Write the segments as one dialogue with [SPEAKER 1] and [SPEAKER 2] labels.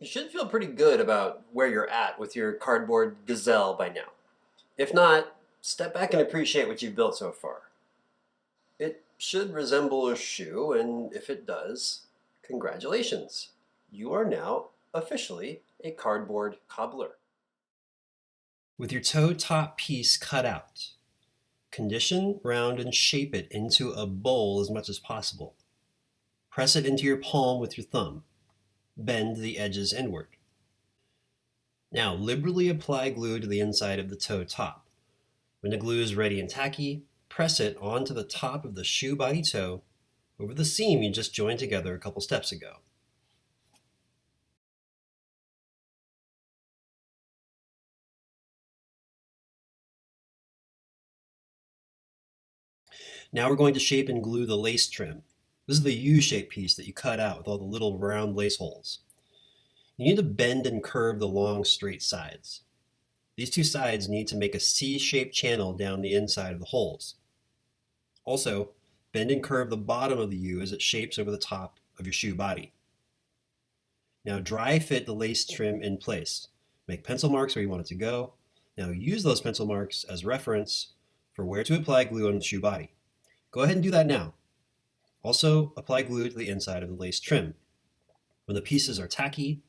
[SPEAKER 1] You should feel pretty good about where you're at with your cardboard Gazelle by now. If not, step back and appreciate what you've built so far. It should resemble a shoe, and if it does, congratulations. You are now officially a cardboard cobbler. With your toe top piece cut out, condition, round, and shape it into a bowl as much as possible. Press it into your palm with your thumb. Bend the edges inward. Now liberally apply glue to the inside of the toe top. When the glue is ready and tacky, press it onto the top of the shoe body toe over the seam you just joined together a couple steps ago. Now we're going to shape and glue the lace trim. This is the U-shaped piece that you cut out with all the little round lace holes. You need to bend and curve the long straight sides. These two sides need to make a C-shaped channel down the inside of the holes. Also, bend and curve the bottom of the U as it shapes over the top of your shoe body. Now dry fit the lace trim in place. Make pencil marks where you want it to go. Now use those pencil marks as reference for where to apply glue on the shoe body. Go ahead and do that now. Also, apply glue to the inside of the lace trim. When the pieces are tacky,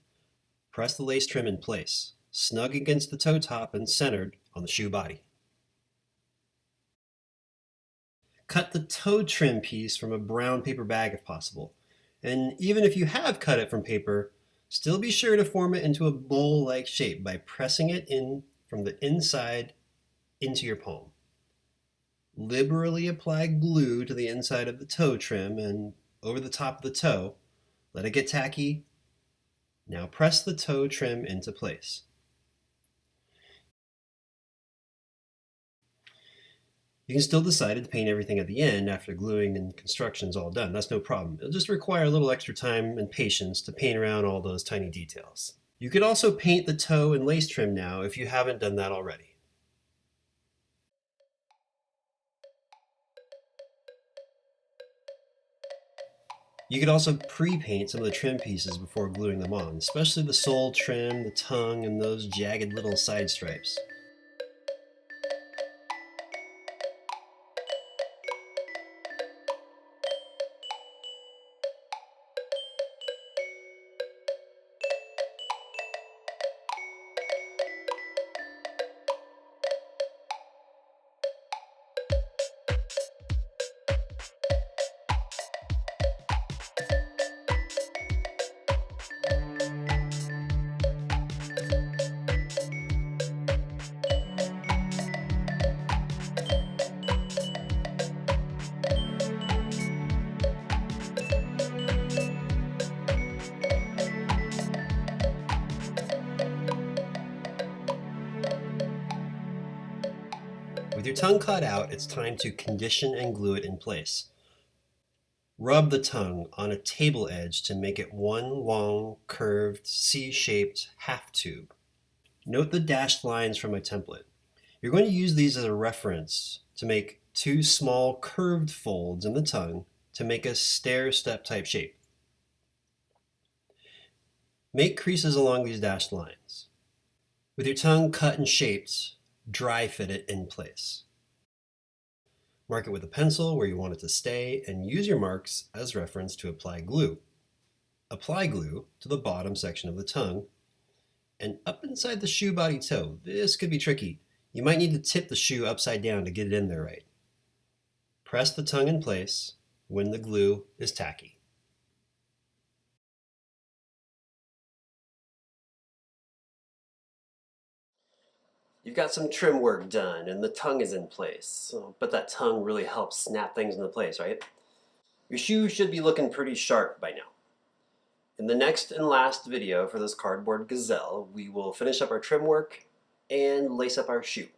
[SPEAKER 1] press the lace trim in place, snug against the toe top and centered on the shoe body. Cut the toe trim piece from a brown paper bag if possible. And even if you have cut it from paper, still be sure to form it into a bowl-like shape by pressing it in from the inside into your palm. Liberally apply glue to the inside of the toe trim and over the top of the toe. Let it get tacky. Now press the toe trim into place. You can still decide to paint everything at the end after gluing and construction's all done. That's no problem. It'll just require a little extra time and patience to paint around all those tiny details. You could also paint the toe and lace trim now if you haven't done that already. You could also pre-paint some of the trim pieces before gluing them on, especially the sole trim, the tongue, and those jagged little side stripes. With your tongue cut out, it's time to condition and glue it in place. Rub the tongue on a table edge to make it one long, curved, C-shaped half tube. Note the dashed lines from my template. You're going to use these as a reference to make two small curved folds in the tongue to make a stair-step type shape. Make creases along these dashed lines. With your tongue cut and shaped, dry fit it in place. Mark it with a pencil where you want it to stay and use your marks as reference to apply glue. Apply glue to the bottom section of the tongue and up inside the shoe body toe. This could be tricky. You might need to tip the shoe upside down to get it in there right. Press the tongue in place when the glue is tacky. You've got some trim work done and the tongue is in place, but that tongue really helps snap things into place, right? Your shoe should be looking pretty sharp by now. In the next and last video for this cardboard Gazelle, we will finish up our trim work and lace up our shoe.